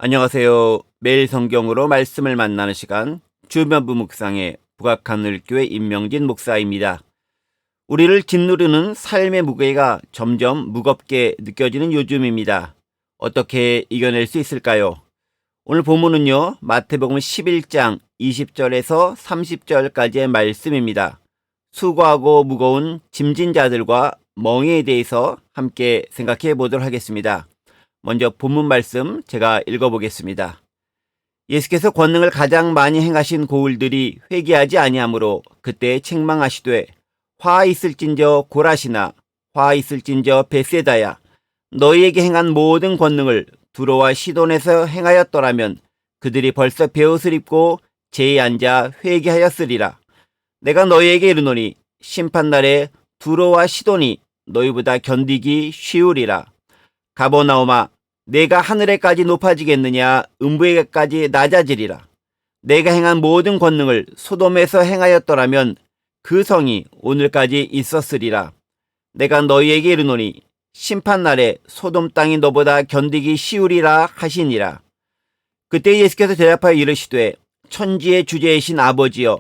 안녕하세요. 매일 성경으로 말씀을 만나는 시간 주변부 묵상의 북악하늘교회 임명진 목사입니다. 우리를 짓누르는 삶의 무게가 점점 무겁게 느껴지는 요즘입니다. 어떻게 이겨낼 수 있을까요? 오늘 본문은요, 마태복음 11장 20절에서 30절까지의 말씀입니다. 수고하고 무거운 짐진 자들과 멍에에 대해서 함께 생각해 보도록 하겠습니다. 먼저 본문 말씀 제가 읽어보겠습니다. 예수께서 권능을 가장 많이 행하신 고울들이 회개하지 아니하므로 그때 책망하시되 화 있을진저 고라시나 화 있을진저 벳세다야 너희에게 행한 모든 권능을 두로와 시돈에서 행하였더라면 그들이 벌써 베옷을 입고 제에 앉아 회개하였으리라. 내가 너희에게 이르노니 심판날에 두로와 시돈이 너희보다 견디기 쉬우리라. 가버나움아, 내가 하늘에까지 높아지겠느냐? 음부에까지 낮아지리라. 내가 행한 모든 권능을 소돔에서 행하였더라면 그 성이 오늘까지 있었으리라. 내가 너희에게 이르노니 심판날에 소돔 땅이 너보다 견디기 쉬우리라 하시니라. 그때 예수께서 대답하여 이르시되 천지의 주제이신 아버지여,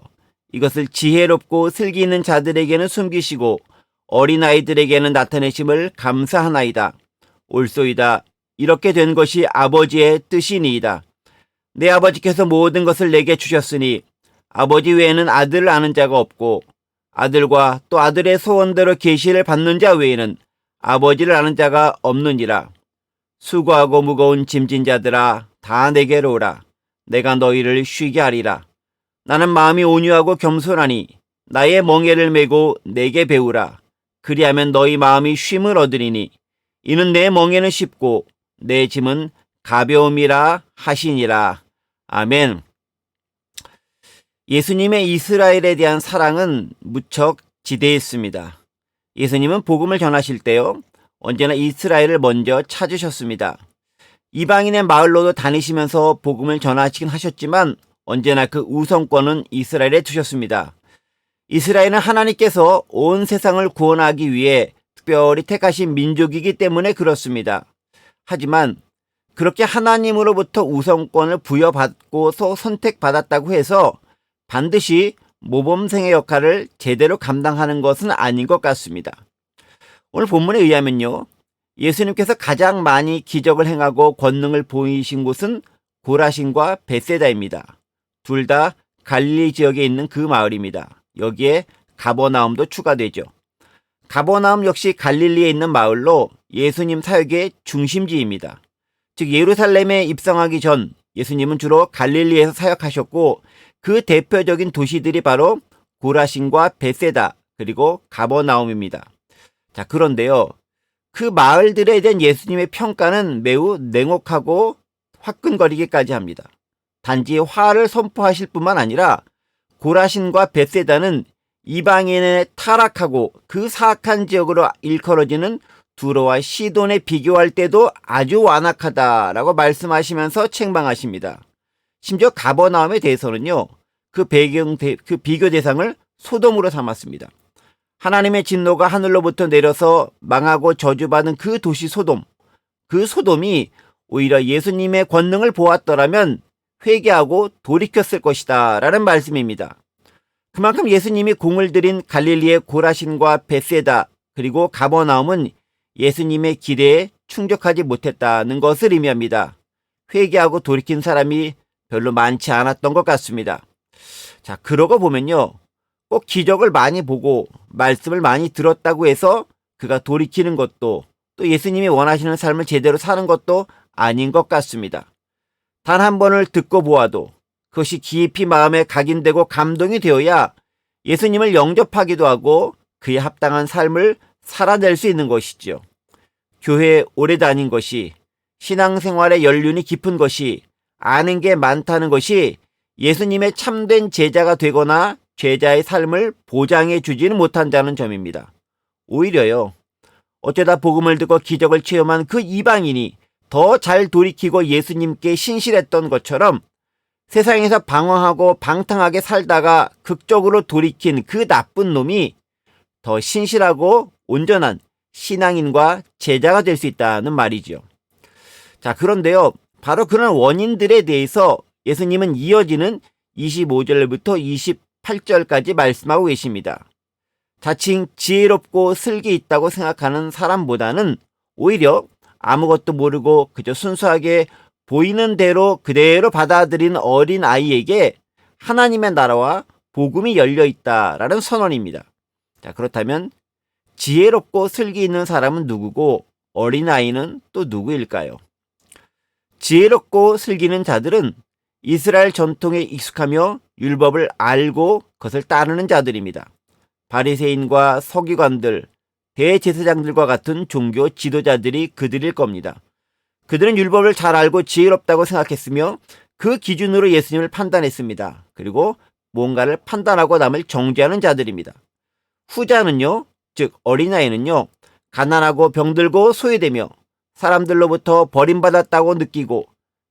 이것을 지혜롭고 슬기 있는 자들에게는 숨기시고 어린아이들에게는 나타내심을 감사하나이다. 옳소이다. 이렇게 된 것이 아버지의 뜻이니이다. 내 아버지께서 모든 것을 내게 주셨으니 아버지 외에는 아들을 아는 자가 없고 아들과 또 아들의 소원대로 계시를 받는 자 외에는 아버지를 아는 자가 없느니라. 수고하고 무거운 짐진 자들아, 다 내게로 오라. 내가 너희를 쉬게 하리라. 나는 마음이 온유하고 겸손하니 나의 멍에를 메고 내게 배우라. 그리하면 너희 마음이 쉼을 얻으리니 이는 내 멍에는 쉽고 내 짐은 가벼움이라 하시니라. 아멘. 예수님의 이스라엘에 대한 사랑은 무척 지대했습니다. 예수님은 복음을 전하실 때요, 언제나 이스라엘을 먼저 찾으셨습니다. 이방인의 마을로도 다니시면서 복음을 전하시긴 하셨지만 언제나 그 우선권은 이스라엘에 두셨습니다. 이스라엘은 하나님께서 온 세상을 구원하기 위해 특별히 택하신 민족이기 때문에 그렇습니다. 하지만 그렇게 하나님으로부터 우선권을 부여받고서 선택받았다고 해서 반드시 모범생의 역할을 제대로 감당하는 것은 아닌 것 같습니다. 오늘 본문에 의하면요, 예수님께서 가장 많이 기적을 행하고 권능을 보이신 곳은 고라신과 벳세다입니다. 둘 다 갈릴리 지역에 있는 그 마을입니다. 여기에 가버나움도 추가되죠. 가버나움 역시 갈릴리에 있는 마을로 예수님 사역의 중심지입니다. 즉 예루살렘에 입성하기 전 예수님은 주로 갈릴리에서 사역하셨고 그 대표적인 도시들이 바로 고라신과 벳세다 그리고 가버나움입니다. 자, 그런데요, 그 마을들에 대한 예수님의 평가는 매우 냉혹하고 화끈거리기까지 합니다. 단지 화를 선포하실 뿐만 아니라 고라신과 벳세다는 이방인의 타락하고 그 사악한 지역으로 일컬어지는 두로와 시돈에 비교할 때도 아주 완악하다라고 말씀하시면서 책망하십니다. 심지어 가버나움에 대해서는요, 그 비교 대상을 소돔으로 삼았습니다. 하나님의 진노가 하늘로부터 내려서 망하고 저주받은 그 도시 소돔, 그 소돔이 오히려 예수님의 권능을 보았더라면 회개하고 돌이켰을 것이다 라는 말씀입니다. 그만큼 예수님이 공을 들인 갈릴리의 고라신과 벳세다 그리고 가버나움은 예수님의 기대에 충족하지 못했다는 것을 의미합니다. 회개하고 돌이킨 사람이 별로 많지 않았던 것 같습니다. 자, 그러고 보면요, 꼭 기적을 많이 보고 말씀을 많이 들었다고 해서 그가 돌이키는 것도 또 예수님이 원하시는 삶을 제대로 사는 것도 아닌 것 같습니다. 단 한 번을 듣고 보아도 그것이 깊이 마음에 각인되고 감동이 되어야 예수님을 영접하기도 하고 그에 합당한 삶을 살아낼 수 있는 것이죠. 교회에 오래 다닌 것이, 신앙생활의 연륜이 깊은 것이, 아는 게 많다는 것이 예수님의 참된 제자가 되거나 제자의 삶을 보장해 주지는 못한다는 점입니다. 오히려요, 어쩌다 복음을 듣고 기적을 체험한 그 이방인이 더 잘 돌이키고 예수님께 신실했던 것처럼 세상에서 방황하고 방탕하게 살다가 극적으로 돌이킨 그 나쁜 놈이 더 신실하고 온전한 신앙인과 제자가 될 수 있다는 말이죠. 자, 그런데요, 바로 그런 원인들에 대해서 예수님은 이어지는 25절부터 28절까지 말씀하고 계십니다. 자칭 지혜롭고 슬기 있다고 생각하는 사람보다는 오히려 아무것도 모르고 그저 순수하게 보이는 대로 그대로 받아들인 어린 아이에게 하나님의 나라와 복음이 열려 있다라는 선언입니다. 자, 그렇다면 지혜롭고 슬기 있는 사람은 누구고 어린아이는 또 누구일까요? 지혜롭고 슬기 있는 자들은 이스라엘 전통에 익숙하며 율법을 알고 그것을 따르는 자들입니다. 바리새인과 서기관들, 대제사장들과 같은 종교 지도자들이 그들일 겁니다. 그들은 율법을 잘 알고 지혜롭다고 생각했으며 그 기준으로 예수님을 판단했습니다. 그리고 뭔가를 판단하고 남을 정죄하는 자들입니다. 후자는요, 즉 어린아이는요, 가난하고 병들고 소외되며 사람들로부터 버림받았다고 느끼고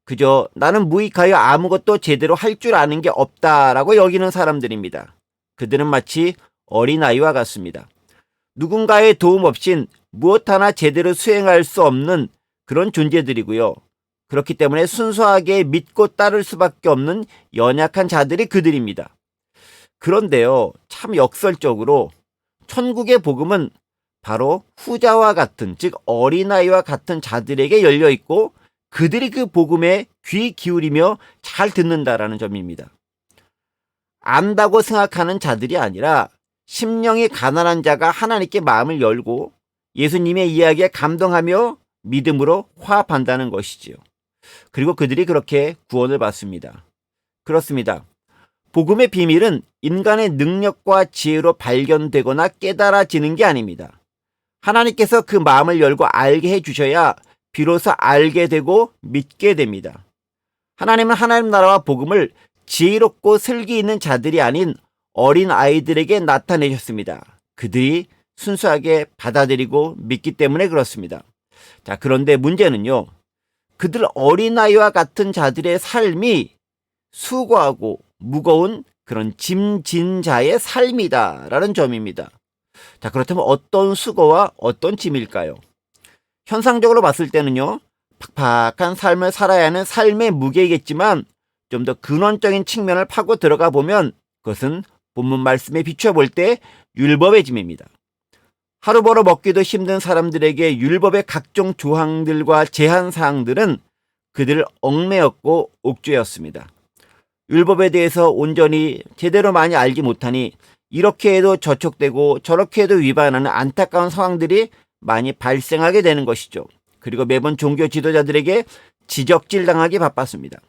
그저 나는 무익하여 아무것도 제대로 할 줄 아는 게 없다라고 여기는 사람들입니다. 그들은 마치 어린아이와 같습니다. 누군가의 도움 없인 무엇 하나 제대로 수행할 수 없는 그런 존재들이고요. 그렇기 때문에 순수하게 믿고 따를 수밖에 없는 연약한 자들이 그들입니다. 그런데요, 참 역설적으로 천국의 복음은 바로 후자와 같은, 즉 어린아이와 같은 자들에게 열려 있고 그들이 그 복음에 귀 기울이며 잘 듣는다라는 점입니다. 안다고 생각하는 자들이 아니라 심령이 가난한 자가 하나님께 마음을 열고 예수님의 이야기에 감동하며 믿음으로 화합한다는 것이지요. 그리고 그들이 그렇게 구원을 받습니다. 그렇습니다. 복음의 비밀은 인간의 능력과 지혜로 발견되거나 깨달아지는 게 아닙니다. 하나님께서 그 마음을 열고 알게 해주셔야 비로소 알게 되고 믿게 됩니다. 하나님은 하나님 나라와 복음을 지혜롭고 슬기 있는 자들이 아닌 어린 아이들에게 나타내셨습니다. 그들이 순수하게 받아들이고 믿기 때문에 그렇습니다. 자, 그런데 문제는요, 그들 어린아이와 같은 자들의 삶이 수고하고 무거운 그런 짐진 자의 삶이다라는 점입니다. 자, 그렇다면 어떤 수고와 어떤 짐일까요? 현상적으로 봤을 때는요, 팍팍한 삶을 살아야 하는 삶의 무게이겠지만 좀 더 근원적인 측면을 파고 들어가 보면 그것은 본문 말씀에 비추어 볼 때 율법의 짐입니다. 하루 벌어 먹기도 힘든 사람들에게 율법의 각종 조항들과 제한 사항들은 그들을 얽매였고 옥죄였습니다. 율법에 대해서 온전히 제대로 많이 알지 못하니 이렇게 해도 저촉되고 저렇게 해도 위반하는 안타까운 상황들이 많이 발생하게 되는 것이죠. 그리고 매번 종교 지도자들에게 지적질 당하기 바빴습니다.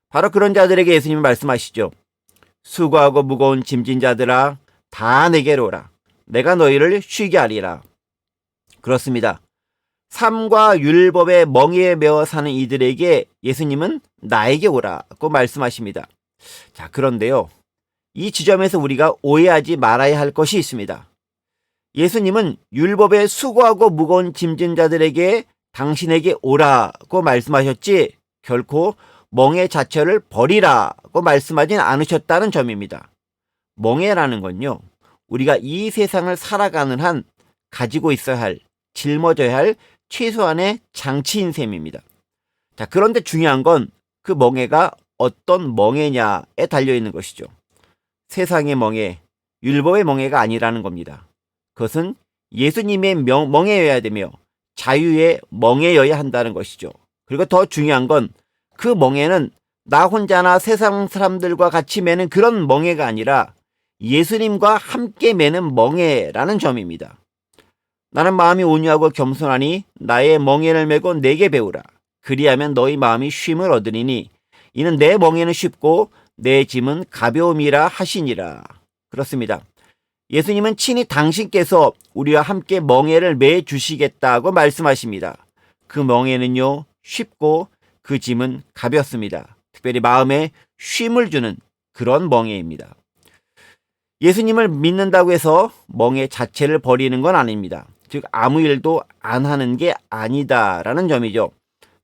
바로 그런 자들에게 예수님이 말씀하시죠. 수고하고 무거운 짐진 자들아 다 내게로 오라. 내가 너희를 쉬게 하리라. 그렇습니다. 삶과 율법의 멍에에 매어 사는 이들에게 예수님은 나에게 오라고 말씀하십니다. 자, 그런데요, 이 지점에서 우리가 오해하지 말아야 할 것이 있습니다. 예수님은 율법에 수고하고 무거운 짐진 자들에게 당신에게 오라고 말씀하셨지 결코 멍에 자체를 버리라고 말씀하진 않으셨다는 점입니다. 멍에라는 건요, 우리가 이 세상을 살아가는 한 가지고 있어야 할, 짊어져야 할 최소한의 장치인 셈입니다. 자, 그런데 중요한 건 그 멍에가 어떤 멍에냐에 달려있는 것이죠. 세상의 멍에, 율법의 멍에가 아니라는 겁니다. 그것은 예수님의 멍에여야 되며 자유의 멍에여야 한다는 것이죠. 그리고 더 중요한 건 그 멍에는 나 혼자나 세상 사람들과 같이 매는 그런 멍에가 아니라 예수님과 함께 매는 멍에라는 점입니다. 나는 마음이 온유하고 겸손하니 나의 멍에를 메고 내게 배우라. 그리하면 너희 마음이 쉼을 얻으리니 이는 내 멍에는 쉽고 내 짐은 가벼움이라 하시니라. 그렇습니다. 예수님은 친히 당신께서 우리와 함께 멍에를 매 주시겠다고 말씀하십니다. 그 멍에는요, 쉽고 그 짐은 가볍습니다. 특별히 마음에 쉼을 주는 그런 멍에입니다. 예수님을 믿는다고 해서 멍에 자체를 버리는 건 아닙니다. 즉 아무 일도 안 하는 게 아니다라는 점이죠.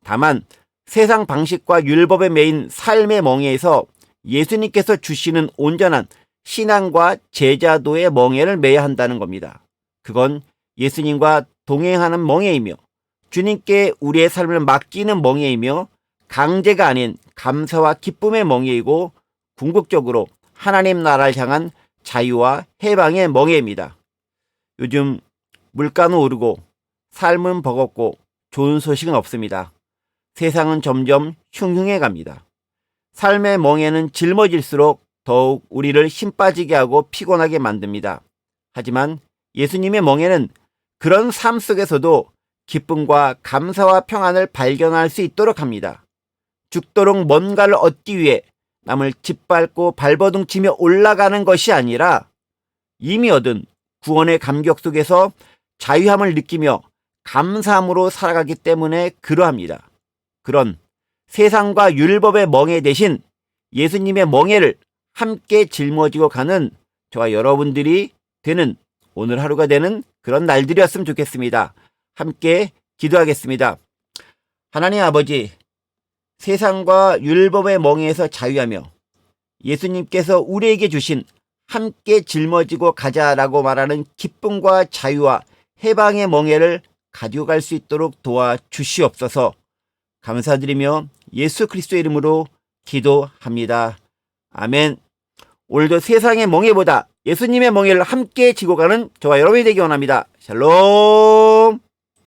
다만 세상 방식과 율법에 매인 삶의 멍에에서 예수님께서 주시는 온전한 신앙과 제자도의 멍에를 매야 한다는 겁니다. 그건 예수님과 동행하는 멍에이며 주님께 우리의 삶을 맡기는 멍에이며 강제가 아닌 감사와 기쁨의 멍에이고 궁극적으로 하나님 나라를 향한 자유와 해방의 멍에입니다. 요즘 물가는 오르고 삶은 버겁고 좋은 소식은 없습니다. 세상은 점점 흉흉해 갑니다. 삶의 멍에는 짊어질수록 더욱 우리를 힘 빠지게 하고 피곤하게 만듭니다. 하지만 예수님의 멍에는 그런 삶 속에서도 기쁨과 감사와 평안을 발견할 수 있도록 합니다. 죽도록 뭔가를 얻기 위해 남을 짓밟고 발버둥치며 올라가는 것이 아니라 이미 얻은 구원의 감격 속에서 자유함을 느끼며 감사함으로 살아가기 때문에 그러합니다. 그런 세상과 율법의 멍에 대신 예수님의 멍에를 함께 짊어지고 가는 저와 여러분들이 되는 오늘 하루가 되는 그런 날들이었으면 좋겠습니다. 함께 기도하겠습니다. 하나님 아버지, 세상과 율법의 멍에에서 자유하며 예수님께서 우리에게 주신 함께 짊어지고 가자라고 말하는 기쁨과 자유와 해방의 멍에를 가지고 갈 수 있도록 도와주시옵소서. 감사드리며 예수 그리스도의 이름으로 기도합니다. 아멘. 오늘도 세상의 멍에보다 예수님의 멍에를 함께 지고 가는 저와 여러분이 되기 원합니다. 샬롬.